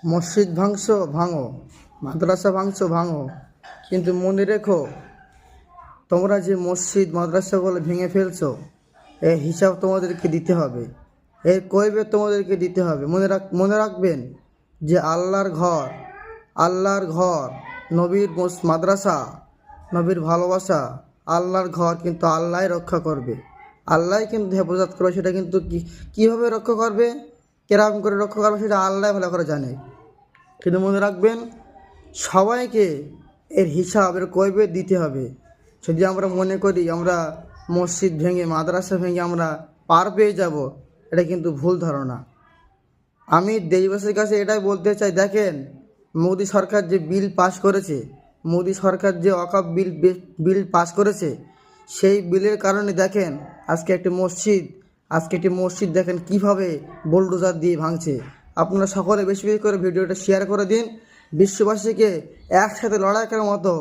মসজিদ ভাঙছো ভাঙো, মাদ্রাসা ভাঙছো ভাঙো, কিন্তু মনে রেখো তোমরা যে মসজিদ মাদ্রাসাগুলো ভেঙে ফেলছো এর হিসাব তোমাদেরকে দিতে হবে, এর কৈফিয়ত তোমাদেরকে দিতে হবে। মনে রাখবেন যে আল্লাহর ঘর, নবীর মাদ্রাসা, নবীর ভালোবাসা, আল্লাহর ঘর কিন্তু আল্লাহই রক্ষা করবে, আল্লাহই কিন্তু হেফাজত করবে। সেটা কিন্তু কীভাবে রক্ষা করবে, কেরকম করে রক্ষা করবে সেটা আল্লাহ ভালো করে জানে। কিন্তু মনে রাখবেন সবাইকে এর হিসাব, এর কৈফিয়ত দিতে হবে। যদি আমরা মনে করি আমরা মসজিদ ভেঙে, মাদ্রাসা ভেঙে আমরা পার পেয়ে যাব, এটা কিন্তু ভুল ধারণা। আমি দেশবাসীর কাছে এটাই বলতে চাই, দেখেন মোদি সরকার যে বিল পাস করেছে, মোদি সরকার যে ওয়াকফ বিল পাস করেছে, সেই বিলের কারণে দেখেন আজকে একটি মসজিদ দেখেন কিভাবে বুলডোজার দিয়ে ভাঙছে। আপনারা সকলে বেশি বেশি করে ভিডিওটা শেয়ার করে দিন, বিশ্ববাসীকে একসাথে লড়াই করার মতো